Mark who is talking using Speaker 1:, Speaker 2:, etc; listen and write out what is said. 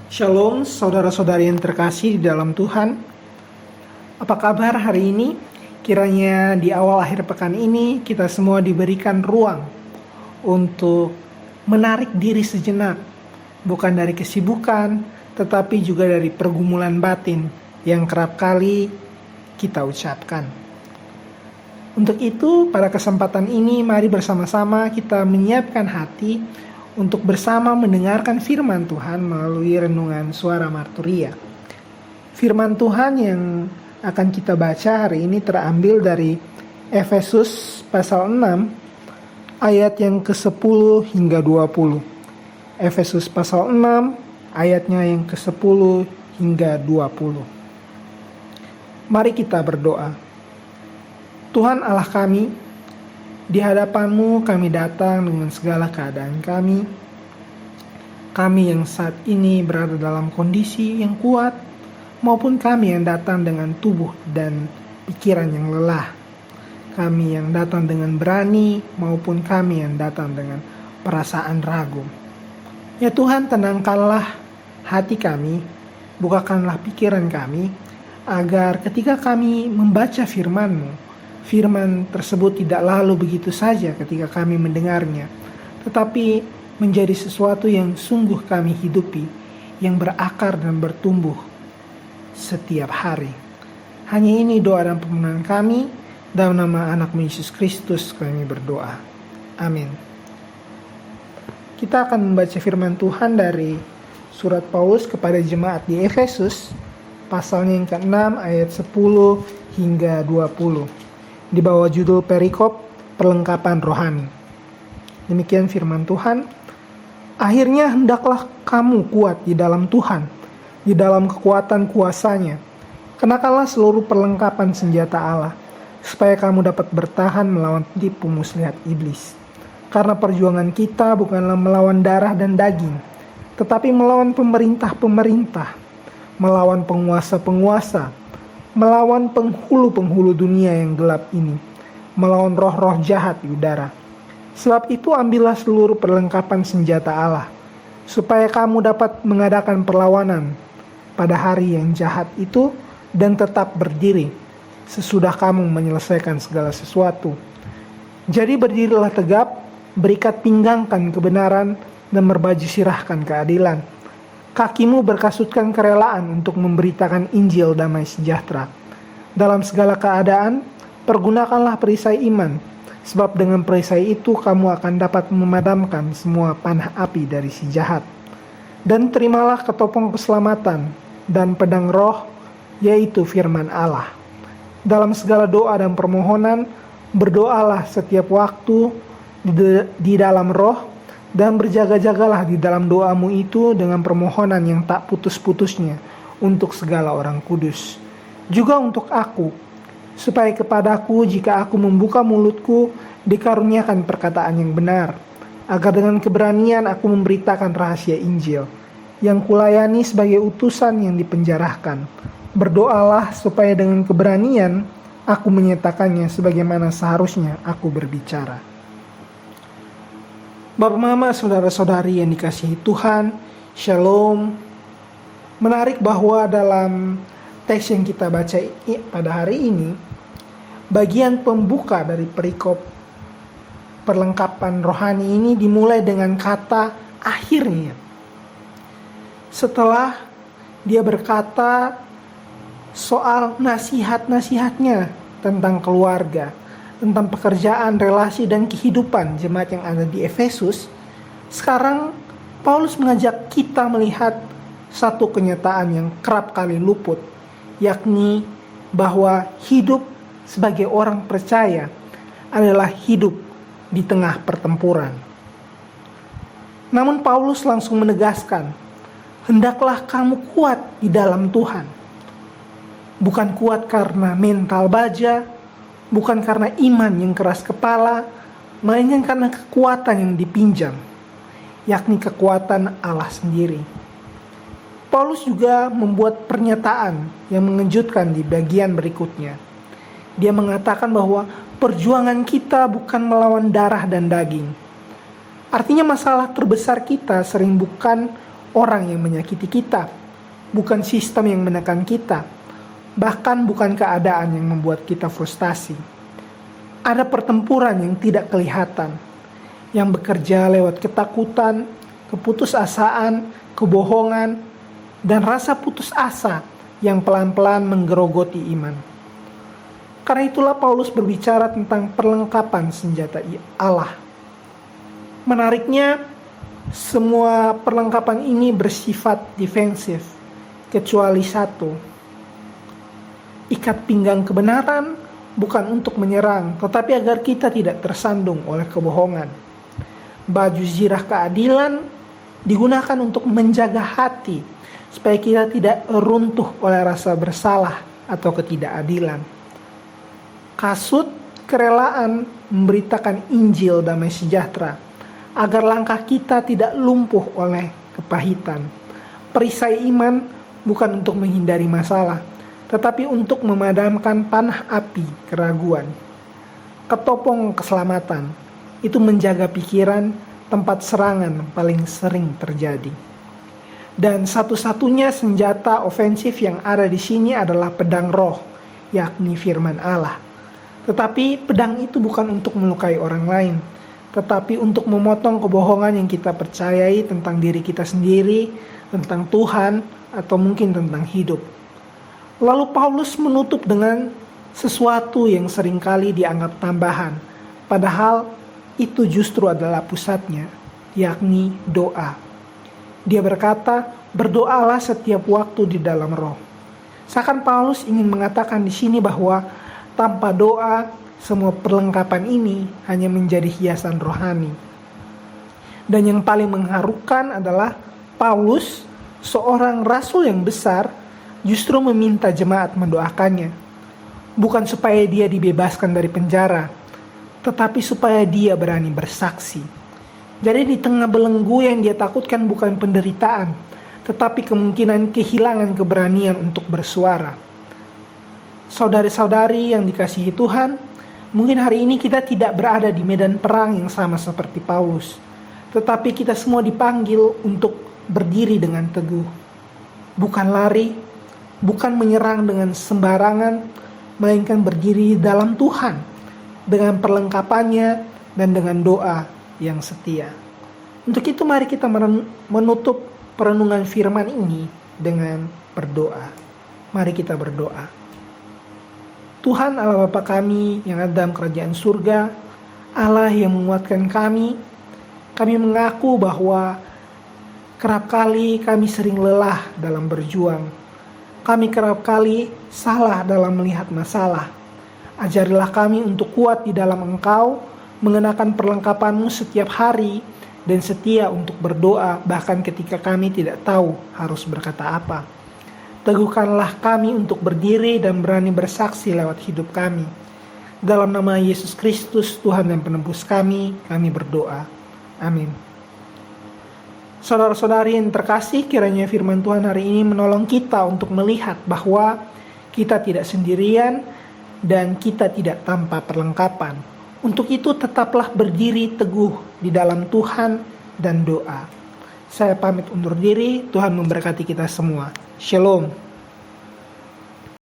Speaker 1: Shalom saudara-saudari yang terkasih di dalam Tuhan. Apa kabar hari ini? Kiranya di awal akhir pekan ini kita semua diberikan ruang untuk menarik diri sejenak, bukan dari kesibukan, tetapi juga dari pergumulan batin yang kerap kali kita ucapkan. Untuk itu, pada kesempatan ini mari bersama-sama kita menyiapkan hati untuk bersama mendengarkan firman Tuhan melalui renungan suara Marturia. Firman Tuhan yang akan kita baca hari ini terambil dari Efesus pasal 6 ayat yang ke-10 hingga 20. Efesus pasal 6 ayatnya yang ke-10 hingga 20. Mari kita berdoa. Tuhan Allah kami, di hadapan-Mu kami datang dengan segala keadaan kami. Kami yang saat ini berada dalam kondisi yang kuat, maupun kami yang datang dengan tubuh dan pikiran yang lelah. Kami yang datang dengan berani, maupun kami yang datang dengan perasaan ragu. Ya Tuhan, tenangkanlah hati kami, bukakanlah pikiran kami, agar ketika kami membaca firman-Mu, firman tersebut tidak lalu begitu saja ketika kami mendengarnya, tetapi menjadi sesuatu yang sungguh kami hidupi, yang berakar dan bertumbuh setiap hari. Hanya ini doa dan permohonan kami, dalam nama anak-Mu Yesus Kristus kami berdoa. Amin. Kita akan membaca firman Tuhan dari surat Paulus kepada jemaat di Efesus, pasalnya yang ke-6 ayat 10 hingga 20. Di bawah judul perikop perlengkapan rohani. Demikian firman Tuhan. Akhirnya hendaklah kamu kuat di dalam Tuhan, di dalam kekuatan kuasa-Nya. Kenakanlah seluruh perlengkapan senjata Allah, supaya kamu dapat bertahan melawan tipu muslihat iblis. Karena perjuangan kita bukanlah melawan darah dan daging, tetapi melawan pemerintah-pemerintah, melawan penguasa-penguasa, melawan penghulu-penghulu dunia yang gelap ini, melawan roh-roh jahat di udara. Sebab itu ambillah seluruh perlengkapan senjata Allah, supaya kamu dapat mengadakan perlawanan pada hari yang jahat itu dan tetap berdiri, sesudah kamu menyelesaikan segala sesuatu. Jadi berdirilah tegap, berikat pinggangkan kebenaran, dan berbaju sirahkan keadilan. Kakimu berkasutkan kerelaan untuk memberitakan Injil damai sejahtera. Dalam segala keadaan, pergunakanlah perisai iman, sebab dengan perisai itu kamu akan dapat memadamkan semua panah api dari si jahat. Dan terimalah ketopong keselamatan dan pedang roh, yaitu firman Allah. Dalam segala doa dan permohonan, berdoalah setiap waktu di dalam roh, dan berjaga-jagalah di dalam doamu itu dengan permohonan yang tak putus-putusnya untuk segala orang kudus. Juga untuk aku, supaya kepadaku jika aku membuka mulutku dikaruniakan perkataan yang benar, agar dengan keberanian aku memberitakan rahasia Injil, yang kulayani sebagai utusan yang dipenjarakan. Berdoalah supaya dengan keberanian aku menyatakannya sebagaimana seharusnya aku berbicara. Bapak Mama, saudara-saudari yang dikasihi Tuhan, Shalom. Menarik bahwa dalam teks yang kita baca pada hari ini, bagian pembuka dari perikop perlengkapan rohani ini dimulai dengan kata akhirnya. Setelah dia berkata soal nasihat-nasihatnya tentang keluarga, tentang pekerjaan, relasi, dan kehidupan jemaat yang ada di Efesus, sekarang Paulus mengajak kita melihat satu kenyataan yang kerap kali luput, yakni bahwa hidup sebagai orang percaya adalah hidup di tengah pertempuran. Namun Paulus langsung menegaskan, hendaklah kamu kuat di dalam Tuhan. Bukan kuat karena mental baja, bukan karena iman yang keras kepala, melainkan karena kekuatan yang dipinjam, yakni kekuatan Allah sendiri. Paulus juga membuat pernyataan yang mengejutkan di bagian berikutnya. Dia mengatakan bahwa perjuangan kita bukan melawan darah dan daging. Artinya masalah terbesar kita sering bukan orang yang menyakiti kita, bukan sistem yang menekan kita, bahkan bukan keadaan yang membuat kita frustasi. Ada pertempuran yang tidak kelihatan, yang bekerja lewat ketakutan, keputusasaan, kebohongan, dan rasa putus asa yang pelan-pelan menggerogoti iman. Karena itulah Paulus berbicara tentang perlengkapan senjata Allah. Menariknya, semua perlengkapan ini bersifat defensif, kecuali satu. Ikat pinggang kebenaran bukan untuk menyerang, tetapi agar kita tidak tersandung oleh kebohongan. Baju zirah keadilan digunakan untuk menjaga hati, supaya kita tidak runtuh oleh rasa bersalah atau ketidakadilan. Kasut kerelaan memberitakan Injil damai sejahtera, agar langkah kita tidak lumpuh oleh kepahitan. Perisai iman bukan untuk menghindari masalah, tetapi untuk memadamkan panah api keraguan. Ketopong keselamatan itu menjaga pikiran, tempat serangan paling sering terjadi. Dan satu-satunya senjata ofensif yang ada di sini adalah pedang roh, yakni firman Allah. Tetapi pedang itu bukan untuk melukai orang lain, tetapi untuk memotong kebohongan yang kita percayai tentang diri kita sendiri, tentang Tuhan, atau mungkin tentang hidup. Lalu Paulus menutup dengan sesuatu yang seringkali dianggap tambahan, padahal itu justru adalah pusatnya, yakni doa. Dia berkata, berdoalah setiap waktu di dalam roh. Seakan Paulus ingin mengatakan di sini bahwa tanpa doa, semua perlengkapan ini hanya menjadi hiasan rohani. Dan yang paling mengharukan adalah Paulus, seorang rasul yang besar, justru meminta jemaat mendoakannya. Bukan supaya dia dibebaskan dari penjara, tetapi supaya dia berani bersaksi. Jadi di tengah belenggu yang dia takutkan bukan penderitaan, tetapi kemungkinan kehilangan keberanian untuk bersuara. Saudari-saudari yang dikasihi Tuhan, mungkin hari ini kita tidak berada di medan perang yang sama seperti Paulus, tetapi kita semua dipanggil untuk berdiri dengan teguh. Bukan lari, bukan menyerang dengan sembarangan, melainkan berdiri dalam Tuhan, dengan perlengkapannya dan dengan doa yang setia. Untuk itu mari kita menutup perenungan firman ini dengan berdoa. Mari kita berdoa. Tuhan Allah Bapa kami yang ada dalam kerajaan surga, Allah yang menguatkan kami mengaku bahwa kerap kali kami sering lelah dalam berjuang. Kami kerap kali salah dalam melihat masalah. Ajarilah kami untuk kuat di dalam Engkau, mengenakan perlengkapan-Mu setiap hari, dan setia untuk berdoa bahkan ketika kami tidak tahu harus berkata apa. Teguhkanlah kami untuk berdiri dan berani bersaksi lewat hidup kami. Dalam nama Yesus Kristus, Tuhan dan Penebus kami berdoa. Amin. Saudara-saudari yang terkasih, kiranya firman Tuhan hari ini menolong kita untuk melihat bahwa kita tidak sendirian dan kita tidak tanpa perlengkapan. Untuk itu tetaplah berdiri teguh di dalam Tuhan dan doa. Saya pamit undur diri, Tuhan memberkati kita semua. Shalom.